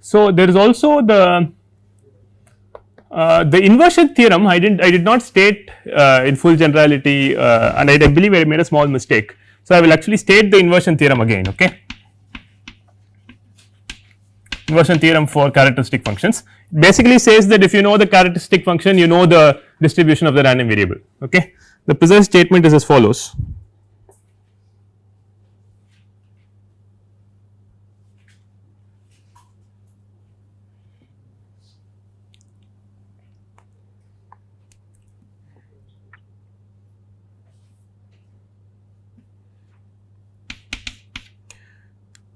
So, there is also the inversion theorem. I did not state in full generality and I believe I made a small mistake. So, I will actually state the inversion theorem again. Okay. Inversion theorem for characteristic functions basically says that if you know the characteristic function, you know the distribution of the random variable. Okay. The precise statement is as follows.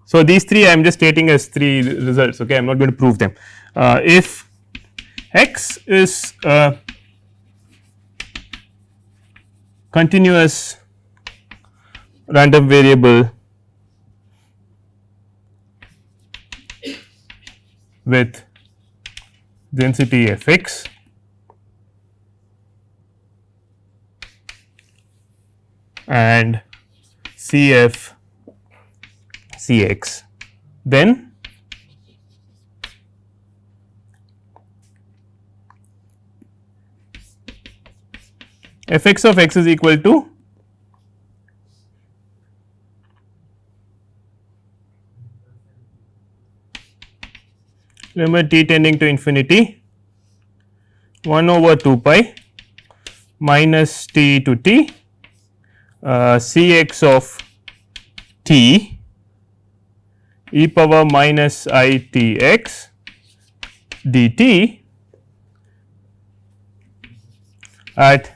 So, these three I am just stating as three results. Okay, I am not going to prove them. If x is a continuous random variable with density f x and Cf Cx, then f x of x is equal to limit t tending to infinity 1 over 2 pi minus t to t Cx of t e power minus I t x dt at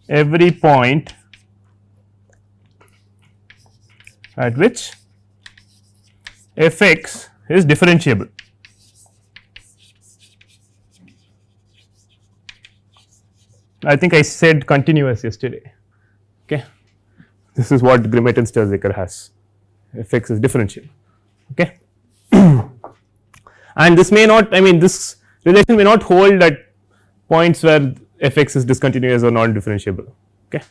every point at which f x is differentiable. I think I said continuous yesterday. Okay. This is what Grimet and Sturzeker has. F x is differentiable. Okay. And this may not, I mean this relation may not hold at points where f x is discontinuous or non differentiable. Okay.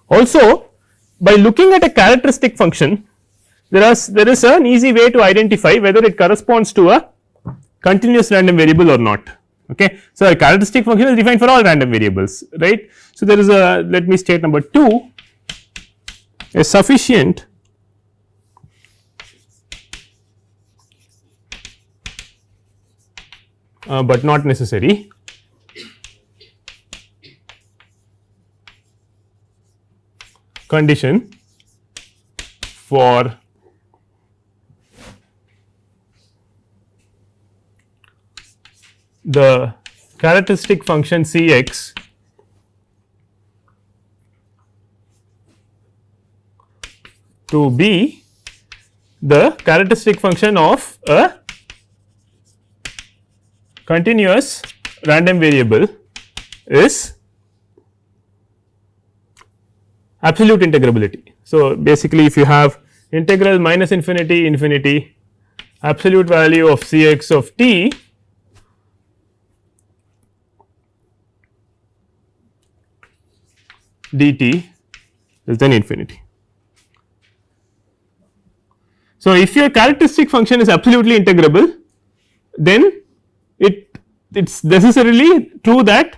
Also, by looking at a characteristic function, there is an easy way to identify whether it corresponds to a continuous random variable or not. Okay. So, a characteristic function is defined for all random variables, right. So, there is a, let me state number 2, a sufficient but not necessary condition for the characteristic function Cx to be the characteristic function of a continuous random variable is absolute integrability. So, basically if you have integral minus infinity infinity absolute value of Cx of t dt less than infinity. So, if your characteristic function is absolutely integrable, then it's necessarily true that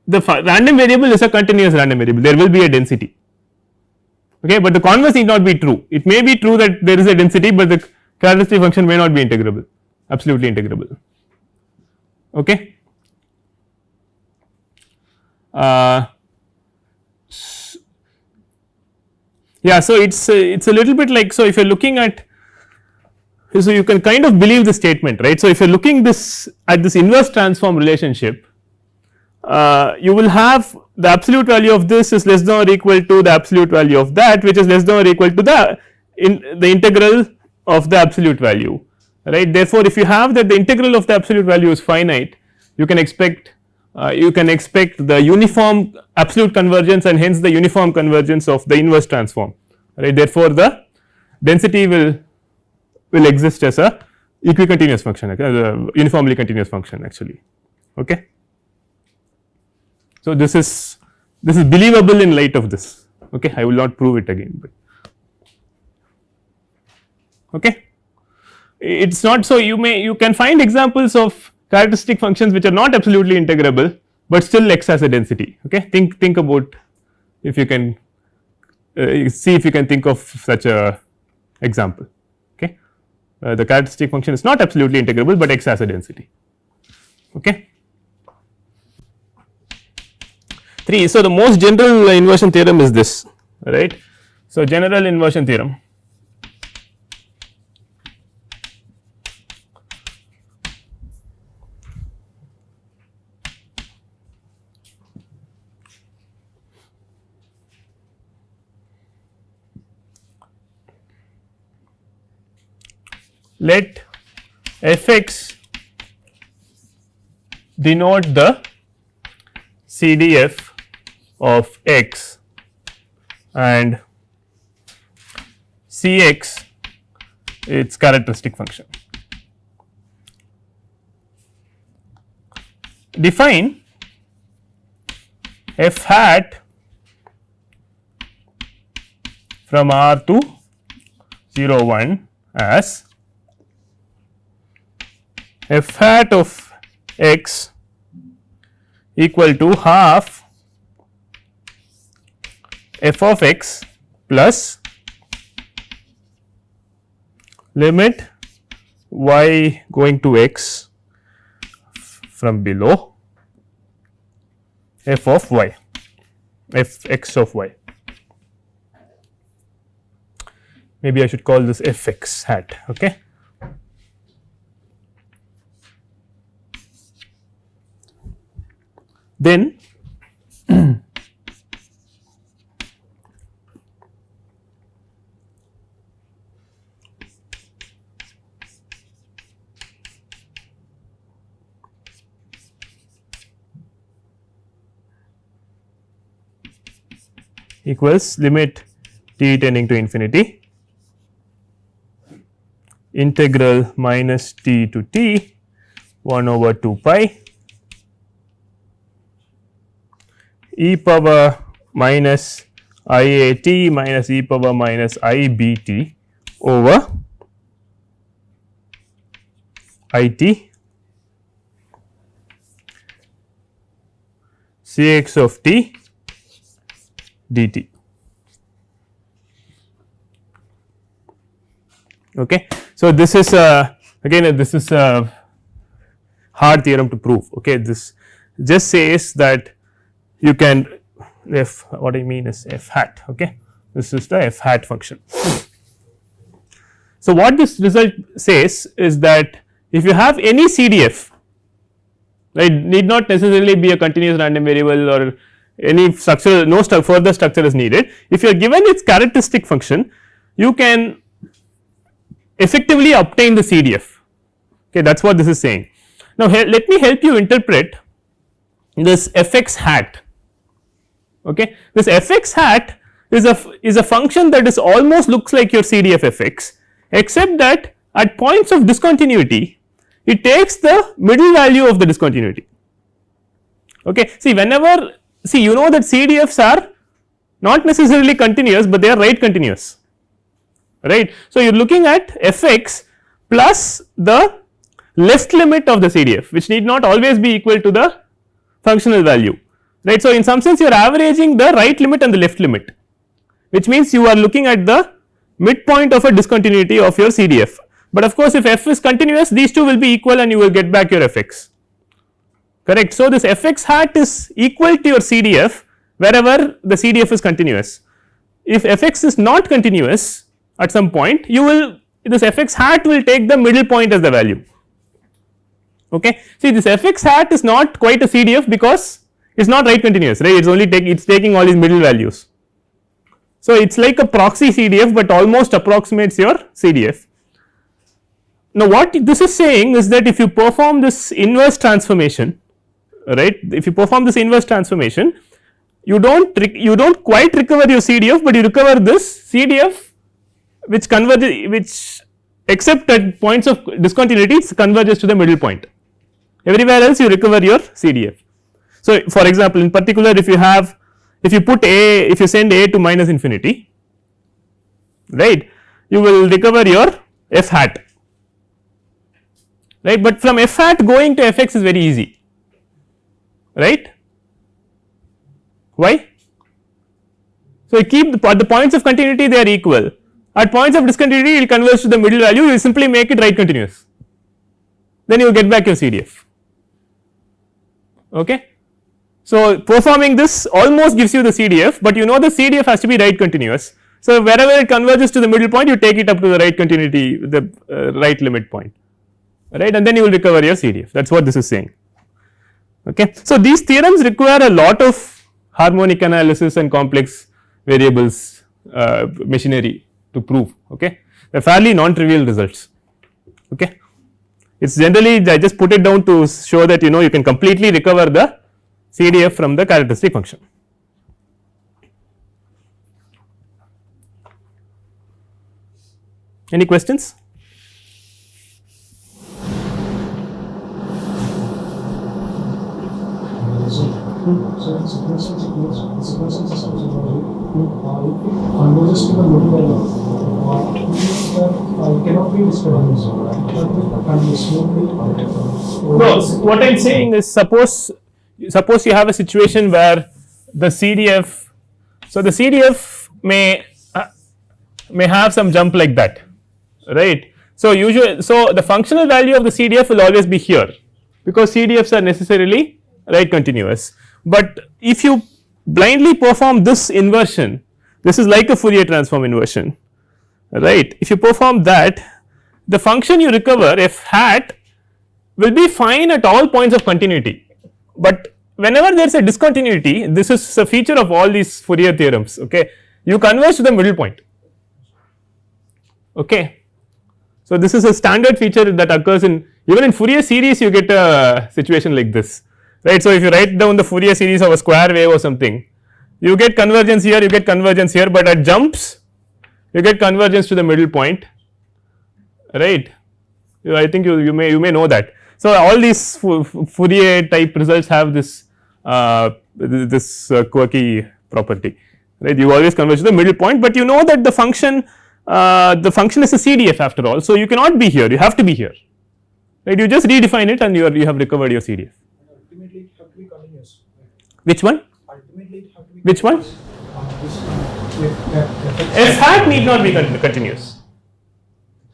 the random variable is a continuous random variable, there will be a density. Okay, but the converse need not be true. It may be true that there is a density, but the characteristic function may not be integrable, absolutely integrable. Okay. Yeah, so it's a little bit like, so if you are looking at, so you can kind of believe the statement, right. So, if you are looking this at this inverse transform relationship, you will have the absolute value of this is less than or equal to the absolute value of that, which is less than or equal to the integral of the absolute value, right. Therefore, if you have that the integral of the absolute value is finite, you can expect the uniform absolute convergence and hence the uniform convergence of the inverse transform, right. Therefore, the density will exist as a equicontinuous function, okay, the uniformly continuous function actually. Okay. So, this is believable in light of this, okay. I will not prove it again, but okay. It is not so, you can find examples of characteristic functions which are not absolutely integrable, but still X has a density, okay. Think about if you can see if you can think of such a example, okay. The characteristic function is not absolutely integrable, but X has a density, okay. 3. So, the most general inversion theorem is this, right. So, general inversion theorem, let f x denote the CDF of x and Cx its characteristic function. Define f hat from R to 0 1 as f hat of x equal to half f of x plus limit y going to x from below f of y, f x of y. Maybe I should call this f x hat, okay. Then equals limit t tending to infinity integral minus t to t 1 over 2 pi e power minus I a t minus e power minus I b t over I t C x of t dt, okay. So, this is again this is a hard theorem to prove, okay. This just says that you can f, what I mean is f hat, okay. This is the f hat function. So, what this result says is that if you have any CDF, right, need not necessarily be a continuous random variable or any structure, no further structure is needed. If you are given its characteristic function, you can effectively obtain the CDF, okay. That is what this is saying. Now, let me help you interpret this f x hat, okay. This f x hat is a function that is almost looks like your CDF f x, except that at points of discontinuity it takes the middle value of the discontinuity, okay. See, whenever, see, you know that CDFs are not necessarily continuous, but they are right continuous, right. So, you are looking at f x plus the left limit of the CDF, which need not always be equal to the functional value, right. So, in some sense you are averaging the right limit and the left limit, which means you are looking at the midpoint of a discontinuity of your CDF, but of course, if f is continuous, these two will be equal and you will get back your f x, correct. So, this f x hat is equal to your CDF wherever the CDF is continuous. If f x is not continuous at some point, you will, this f x hat will take the middle point as the value, okay. See, this f x hat is not quite a CDF because it is not right continuous, right, it is only taking all these middle values. So, it is like a proxy CDF, but almost approximates your CDF. Now, what this is saying is that if you perform this inverse transformation, right, if you perform this inverse transformation, you do not quite recover your CDF, but you recover this CDF which converges, which except at points of discontinuity it converges to the middle point, everywhere else you recover your CDF. So, for example, in particular if you put a, if you send a to minus infinity, right, you will recover your f hat, right, but from f hat going to f x is very easy, right. Why? So, you keep the points of continuity, they are equal, at points of discontinuity it will converge to the middle value, you will simply make it right continuous, then you will get back your CDF. Okay. So, performing this almost gives you the CDF, but you know the CDF has to be right continuous. So, wherever it converges to the middle point you take it up to the right continuity, the right limit point, right, and then you will recover your CDF, that is what this is saying. Okay. So, these theorems require a lot of harmonic analysis and complex variables machinery to prove. Okay. They are fairly non-trivial results. Okay. It is generally, I just put it down to show that you can completely recover the CDF from the characteristic function. Any questions? Converges to the middle value. Cannot be discontinuous. No, what I am saying is suppose you have a situation where the CDF, so the CDF may have some jump like that, right. So, the functional value of the CDF will always be here because CDFs are necessarily right continuous, but if you blindly perform this inversion, this is like a Fourier transform inversion, right. If you perform that, the function you recover f hat will be fine at all points of continuity, but whenever there is a discontinuity, this is a feature of all these Fourier theorems, okay, you converge to the middle point. Okay. So, this is a standard feature that occurs in even in Fourier series you get a situation like this, right. So, if you write down the Fourier series of a square wave or something, you get convergence here, you get convergence here, but at jumps you get convergence to the middle point, right. I think you may know that. So, all these Fourier type results have this quirky property, right. You always converge to the middle point, but you know that the function is a CDF after all. So, you cannot be here, you have to be here, right. You just redefine it and you have recovered your CDF. Ultimately it have to be continuous. Which one? Ultimately it have to be Which one? F hat need not be continuous.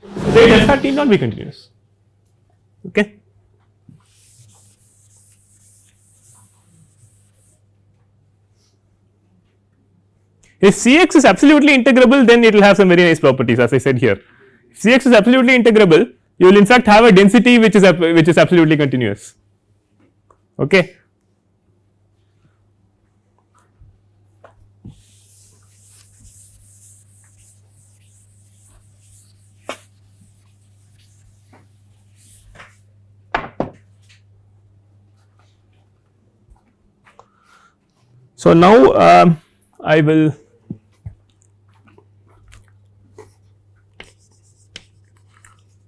Right, F hat need not be continuous. Okay. If Cx is absolutely integrable, then it will have some very nice properties, as I said here. If Cx is absolutely integrable, you will in fact have a density which is absolutely continuous. Okay. So, now I will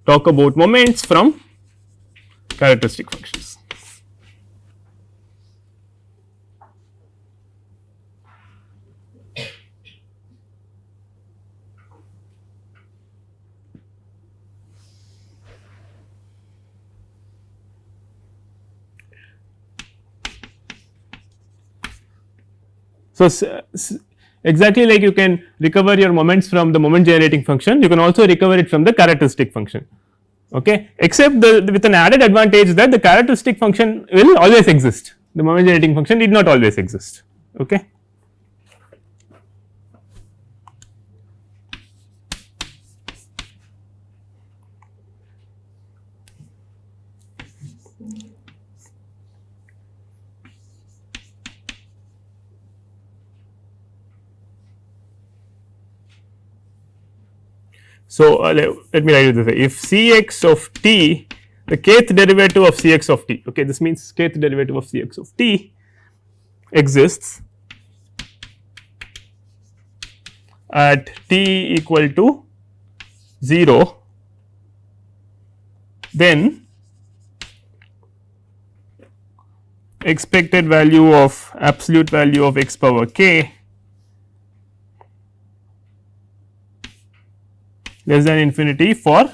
talk about moments from characteristic functions. So, exactly like you can recover your moments from the moment generating function, you can also recover it from the characteristic function, okay, except with an added advantage that the characteristic function will always exist, the moment generating function need not always exist. Okay. So, let me write it this way: if Cx of t, the kth derivative of Cx of t, okay, this means kth derivative of Cx of t exists at t equal to 0, then expected value of absolute value of x power k less than infinity for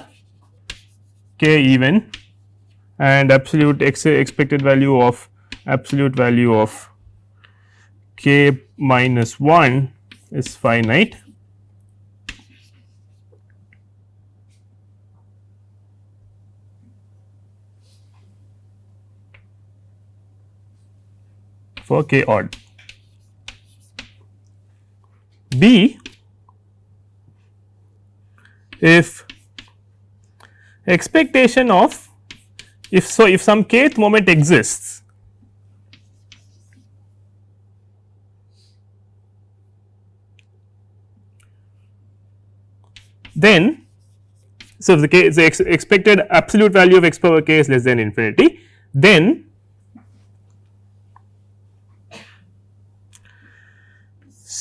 k even, and absolute expected value of k minus 1 is finite. For k odd. B, if expectation of if some kth moment exists, then so if the expected absolute value of x power k is less than infinity, then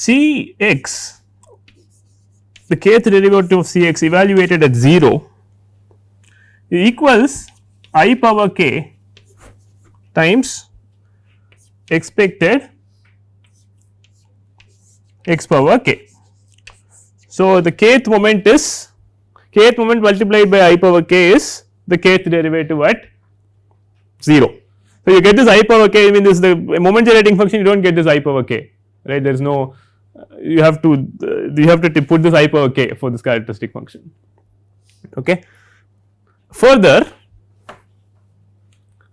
C x, the kth derivative of C x evaluated at 0 equals I power k times expected x power k. So, the kth moment multiplied by I power k is the kth derivative at 0. So, you get this I power k, I mean this is the moment generating function, you do not get this I power k, right, there is no, you have to put this I power k for this characteristic function. Okay. Further,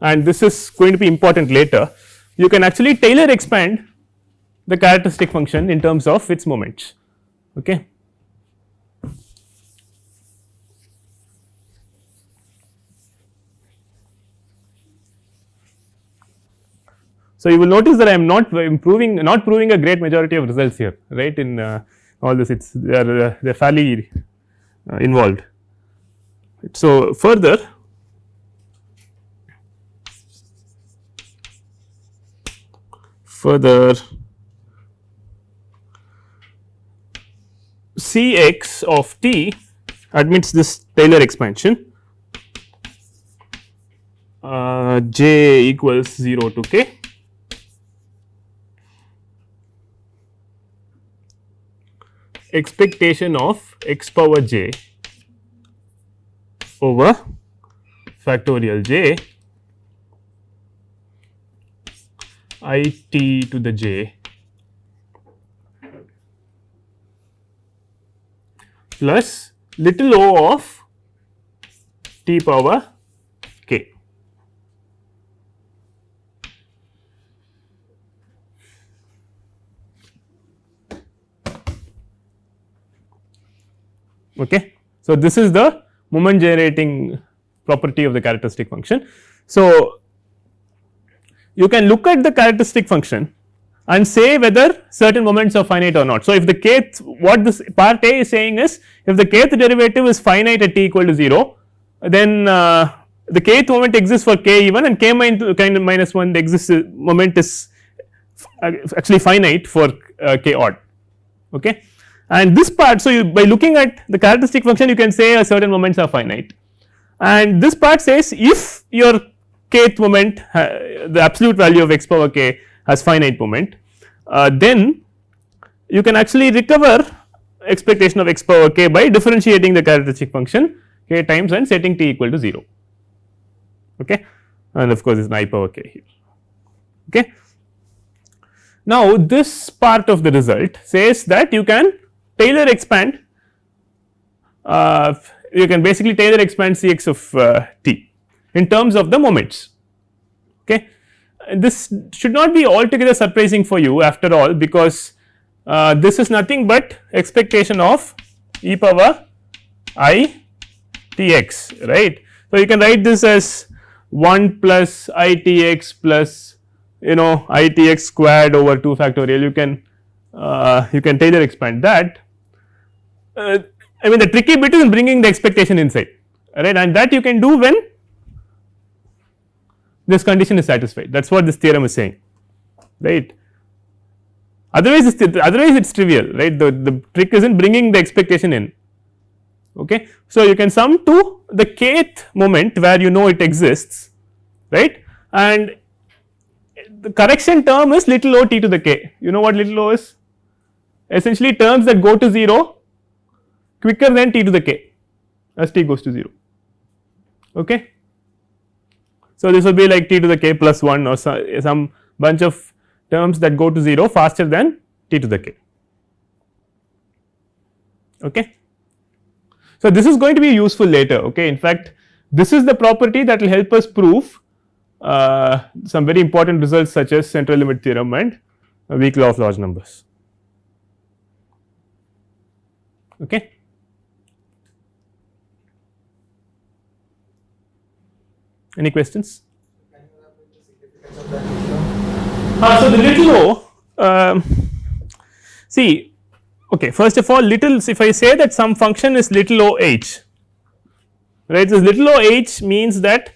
and this is going to be important later, you can actually Taylor expand the characteristic function in terms of its moments. Okay. So, you will notice that I am not proving a great majority of results here, right, in all this, it's they are fairly involved. So, further C x of t admits this Taylor expansion j equals 0 to k, expectation of x power j over factorial j I t to the j plus little o of t power k. Okay. So, this is the moment generating property of the characteristic function. So, you can look at the characteristic function and say whether certain moments are finite or not. So, if the kth, what this part A is saying is, if the kth derivative is finite at t equal to 0, then the kth moment exists for k even, and k minus 1 the exists moment is actually finite for k odd. Okay. And this part, so you by looking at the characteristic function, you can say a certain moments are finite, and this part says if your kth moment the absolute value of x power k has finite moment, then you can actually recover expectation of x power k by differentiating the characteristic function k times and setting t equal to 0. Okay. And of course, is an I power k here. Okay. Now, this part of the result says that you can Taylor expand, you can basically Taylor expand C x of t in terms of the moments. Okay. This should not be altogether surprising for you after all, because this is nothing but expectation of e power I t x, right. So, you can write this as 1 plus I t x plus I t x squared over 2 factorial. You can Taylor expand that. I mean the tricky bit is in bringing the expectation inside, right, and that you can do when this condition is satisfied. That is what this theorem is saying, right. Otherwise it is trivial, right, the trick is in bringing the expectation in. Okay. So, you can sum to the kth moment where you know it exists, right, and the correction term is little o t to the k. You know what little o is? Essentially terms that go to 0 quicker than t to the k as t goes to 0. Okay. So this will be like t to the k plus 1 or some bunch of terms that go to 0 faster than t to the k. Okay. So this is going to be useful later. Okay. In fact, this is the property that will help us prove some very important results such as central limit theorem and weak law of large numbers. Okay. Any questions? So the little o, see, okay, first of all, little, if I say that some function is little o h, right, this little o h means that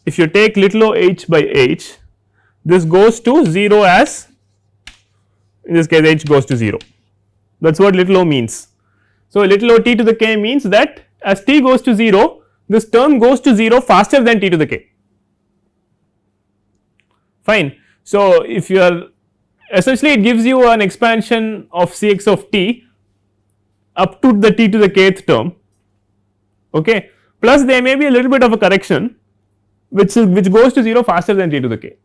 if you take little o h by h, this goes to 0 as, in this case h goes to 0, that is what little o means. So little o t to the k means that as t goes to 0, this term goes to 0 faster than t to the k, fine. So if you are, essentially it gives you an expansion of Cx of t up to the t to the kth term, okay, plus there may be a little bit of a correction which goes to 0 faster than t to the k.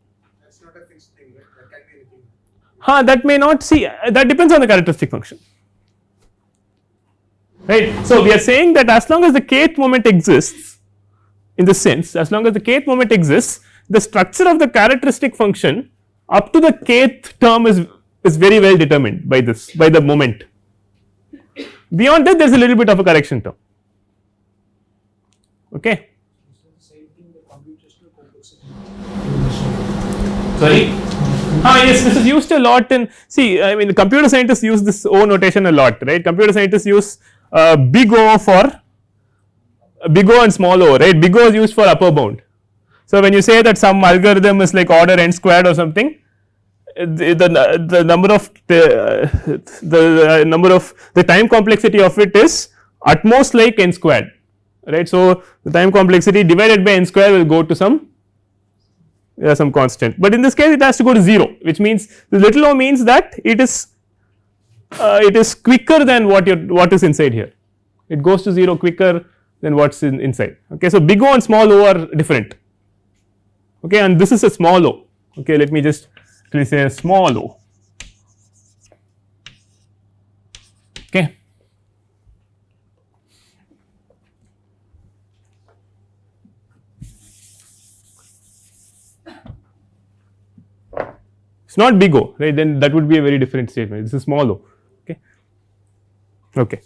That's not a fixed thing, right? That can be anything. That may not, see, that depends on the characteristic function, right. So we are saying that as long as the kth moment exists, in this sense, as long as the kth moment exists, the structure of the characteristic function up to the kth term is very well determined by this, by the moment. Beyond that there is a little bit of a correction term, okay. Same thing, the computational complexity. Sorry? Yes, this is used a lot in, see, I mean the computer scientists use this O notation a lot, right. Computer scientists use big O for big O and small o, right. Big O is used for upper bound. So when you say that some algorithm is like order n squared or something, the number of the number of the time complexity of it is at most like n squared, right. So the time complexity divided by n square will go to some constant, but in this case it has to go to 0, which means the little o means that it is quicker than what is inside here, it goes to 0 quicker than what is inside, okay. So big O and small o are different, okay, and this is a small o, okay. Let me just actually say a small o, okay. It is not big O, right, then that would be a very different statement, this is small o, okay.